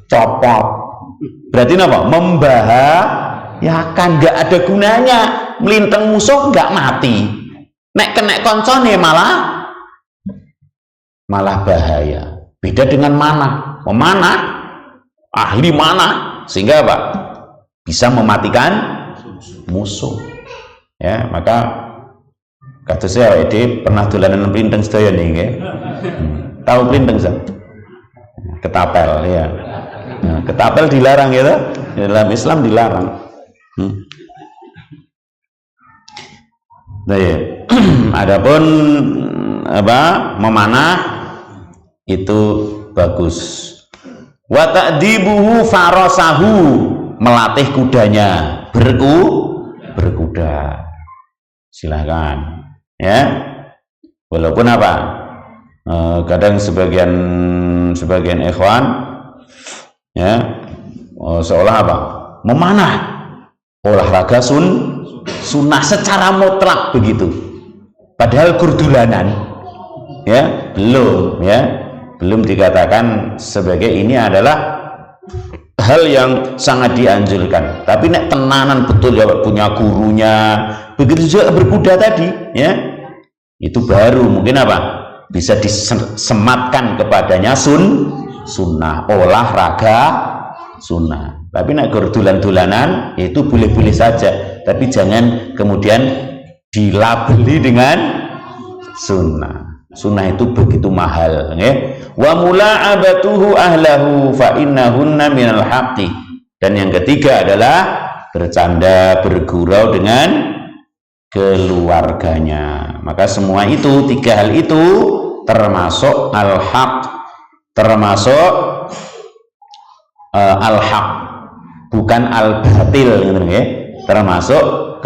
copot. Berarti apa? Membahayakan, nggak ada gunanya. Melintang musuh nggak mati, nek kena koncone malah bahaya. Beda dengan memanah, ahli manah, sehingga apa? Bisa mematikan musuh. Ya, maka kata saya pernah dolanan pelintang sedaya nih, tahu pelintang sah? Ketapel ya. Nah, ketapel dilarang ya, dalam Islam dilarang. Nah, ya. Adapun apa? Memanah itu bagus. Wa ta'dibuhu farasahu, melatih kudanya, berkuda. Silahkan ya. Walaupun apa? Kadang sebagian ikhwan ya, seolah apa? Memanah olahraga sunnah secara mutlak begitu, padahal gurdulanan ya, belum dikatakan sebagai ini adalah hal yang sangat dianjurkan. Tapi nek tenanan betul ya punya gurunya, begitu juga berkuda tadi ya, itu baru mungkin apa, bisa disematkan kepadanya sunnah, olahraga sunnah. Tapi nek gurdulan-dulanan itu boleh-boleh saja, tapi jangan kemudian dilabeli dengan sunnah itu begitu mahal ya. Wa mula'abatuhu ahlahu fa innahunna minal haqqi. Dan yang ketiga adalah bercanda, bergurau dengan keluarganya. Maka semua itu, tiga hal itu termasuk al-haq, termasuk al-haq, bukan al-batil gitu ya. Termasuk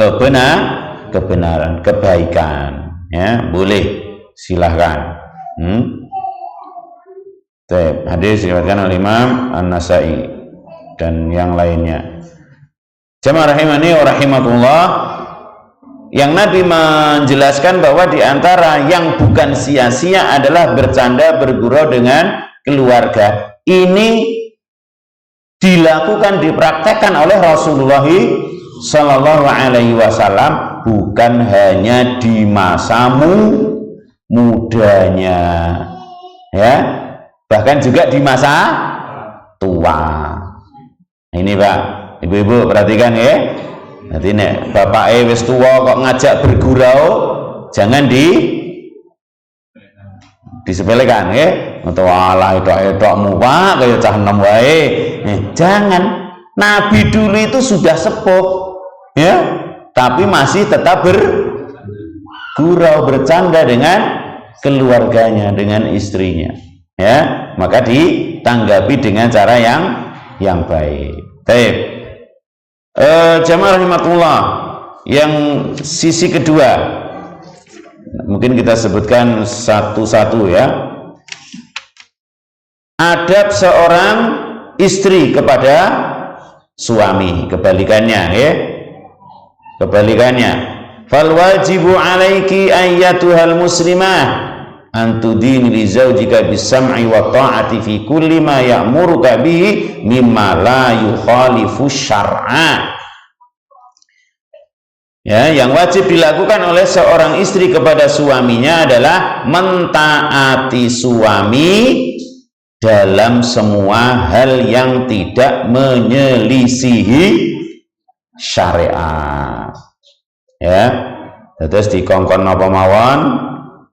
kebenaran, kebaikan ya, boleh, silahkan. Hadis diriwayatkan oleh Imam An-Nasai dan yang lainnya. Jamaah rahimani wa rahimakumullah. Yang Nabi menjelaskan bahwa di antara yang bukan sia-sia adalah bercanda bergurau dengan keluarga. Ini dilakukan, dipraktekkan oleh Rasulullah Shallallahu Alaihi Wasallam bukan hanya di masa mudanya, ya, bahkan juga di masa tua. Ini Pak, ibu-ibu perhatikan ya. Nanti nek bapak wis tua kok ngajak bergurau, jangan disepelekan ya. Atau ala edok-edokmu Pak kaya cah enom wae. Jangan. Nabi dulu itu sudah sepuh ya, tapi masih tetap bergurau, bercanda dengan keluarganya, dengan istrinya ya. Maka ditanggapi dengan cara yang baik. Baik. Jamaah rahimakumullah, yang sisi kedua mungkin kita sebutkan satu-satu ya. Adab seorang istri kepada suami, kebalikannya ya, kebalikannya. Fal wajibu alaiki ayyatuhal muslimah antudini li zaujika bisam'i wa ta'ati fi kulli ma ya'muruka bihi mimma la yukhalifu syar'a. Ya, yang wajib dilakukan oleh seorang istri kepada suaminya adalah mentaati suami dalam semua hal yang tidak menyelisihi syariat. Ya, terus dikongkon apa mawon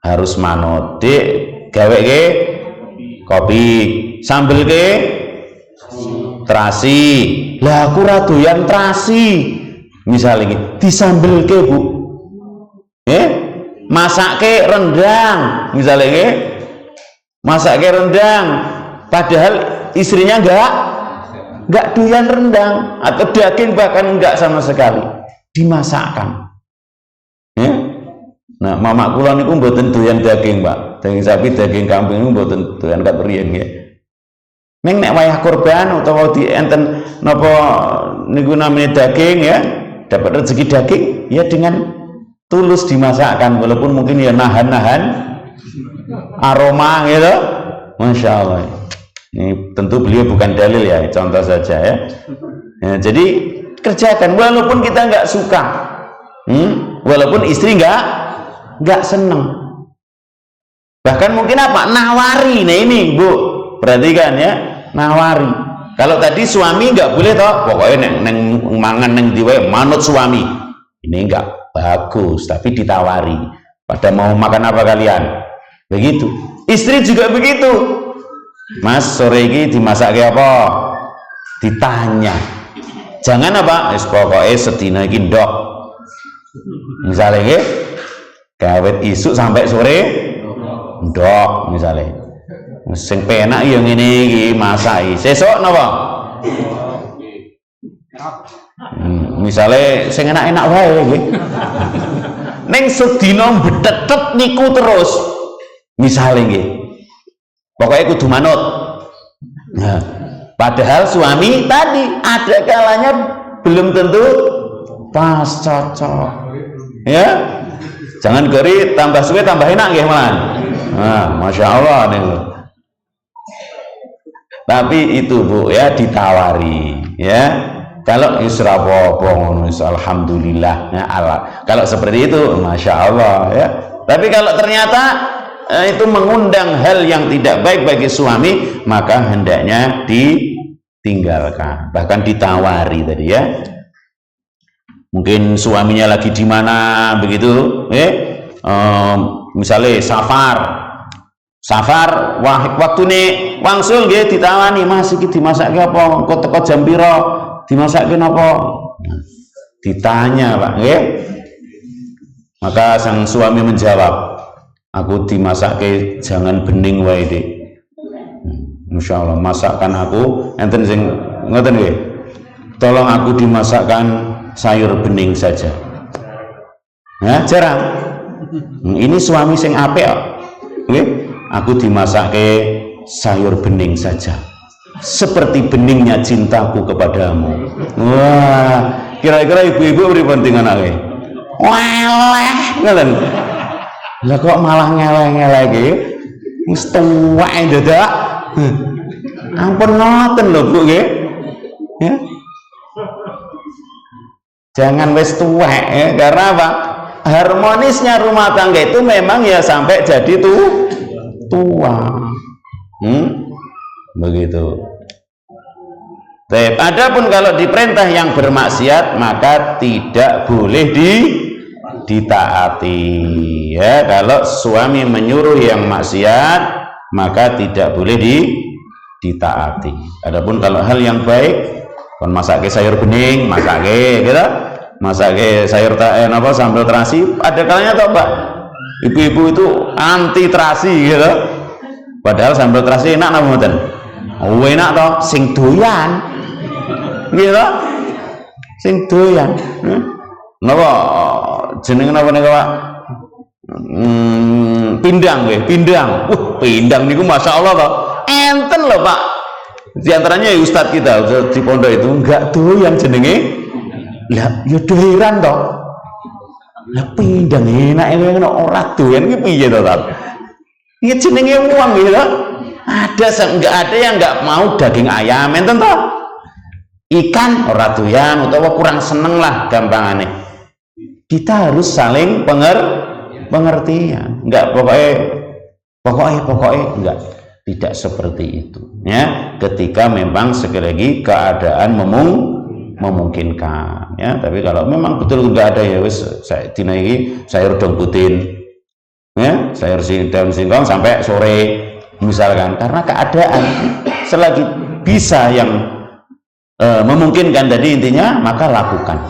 harus manut. Dik gawe ke kopi, sambel ke terasi. Lah aku ra doyan terasi. Misalnya disambel ke Bu. Masak ke rendang, misalnya masak ke rendang. Padahal istrinya enggak doyan rendang atau daging, bahkan enggak sama sekali, dimasakkan. Ya? Nah, mama kula niku mboten doyan daging, Pak. Daging sapi, daging kambing niku mboten doyan kat riyen nggih. Ning nek wayah kurban utawa di enten napa niku namanya daging ya, dapat rezeki daging ya dengan tulus dimasakkan, walaupun mungkin ya nahan-nahan aroma gitu. Masya Allah. Ini tentu beliau bukan dalil ya, contoh saja ya. Jadi kerjakan walaupun kita nggak suka, walaupun istri nggak seneng. Bahkan mungkin apa? Nawari. Nah ini Bu, perhatikan ya, nawari. Kalau tadi suami nggak boleh toh, pokoknya neng mangan neng diwe manut suami. Ini nggak bagus, tapi ditawari. Pada mau makan apa kalian? Begitu. Istri juga begitu. Mas, sore ini dimasak kayak apa? Ditanya. Jangan apa? Pokoknya sedina iki ndok. Misalnya iki gawet isuk sampai sore ndok misalnya. Sing penak yang ini iki masak sesuk napa? Misalnya sing enak-enak wae nggih. Ning sedina betetet niku terus. Misalnya nggih. Pokoknya kudu manut. Nah, padahal suami tadi ada kalanya belum tentu pas cocok. Ya, jangan gori tambah suwe tambah enak nggih malah. Nah, masya Allah nih. Tapi itu Bu ya ditawari ya. Kalau israpopo, alhamdulillah ya Allah. Kalau seperti itu, masya Allah ya. Tapi kalau ternyata itu mengundang hal yang tidak baik bagi suami, maka hendaknya ditinggalkan, bahkan ditawari tadi ya. Mungkin suaminya lagi di mana begitu, misalnya safar, waktu nih wangsul nggih ditawani, Mas iki dimasak apa? Kok teko jam pira? Dimasakke napa? Ditanya Pak nggih. Maka sang suami menjawab, aku dimasakke jangan bening wae Dik. Masya Allah, masakkan aku enten sing ngoten nggih. Tolong aku dimasakkan sayur bening saja. Nah, jarang. Ini suami sing apik kok. Nggih, aku dimasakke sayur bening saja. Seperti beningnya cintaku kepadamu. Wah, kira-kira ibu-ibu pripun dengan anake? Weleh ngoten. Lah kok malah ngeleh-ngeleh iki? Wis tuwek dadak. Ampun ngoten lho Bu nggih. Ya. Jangan wis tuwek ya, karena apa? Harmonisnya rumah tangga itu memang ya sampai jadi tua. Begitu. Adapun kalau diperintah yang bermaksiat maka tidak boleh ditaati. Ya, kalau suami menyuruh yang maksiat maka tidak boleh ditaati. Adapun kalau hal yang baik, kon masake sayur bening, masake gitu, masake sayur sambal terasi, ada kalanya toh Pak, ibu-ibu itu anti terasi gitu. Padahal sambal terasi enak napa mboten? Oh, enak toh, sing doyan. Gitu. Sing doyan. Napa jenenge napa niku Pak? Pindang nggih, pindang. Pindang niku masyaallah toh. Enten loh Pak. Di antaranya ya Ustadz kita di pondok itu enggak doyan jenenge. Lah ya doiran toh. Lah pindang enak ora doyan iki piye to, Tat? Iki jenenge wong gitu. Enggak ada yang enggak mau daging ayam enten toh. Ikan ora doyan utawa kurang seneng lah gampangane. Kita harus saling pengertian. Enggak pokoknya enggak, tidak seperti itu ya, ketika memang sekali lagi keadaan memungkinkan ya. Tapi kalau memang betul enggak ada ya wis saya dina iki sayur dong putin ya, sayur daun singkong sampai sore misalkan, karena keadaan selagi bisa yang memungkinkan tadi intinya maka lakukan.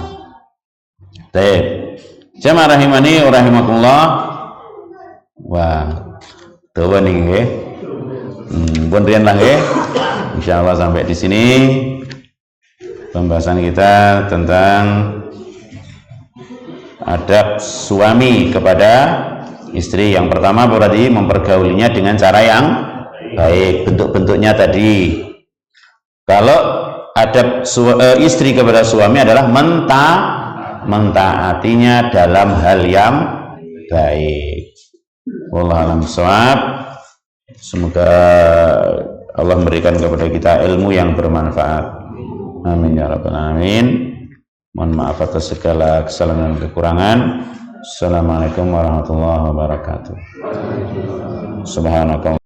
Baik. Jamaah rahimani wa rahimakumullah. Wah, dawa nih nggih. Pun riyen lah nggih. Insyaallah sampai di sini pembahasan kita tentang adab suami kepada istri. Yang pertama berarti mempergaulinya dengan cara yang baik, bentuk-bentuknya tadi. Kalau adab istri kepada suami adalah mentaatinya dalam hal yang baik. Wallahu a'lam bishawab. Semoga Allah memberikan kepada kita ilmu yang bermanfaat. Amin ya rabbal alamin. Mohon maaf atas segala kesalahan dan kekurangan. Assalamualaikum warahmatullahi wabarakatuh. Subhanakallah.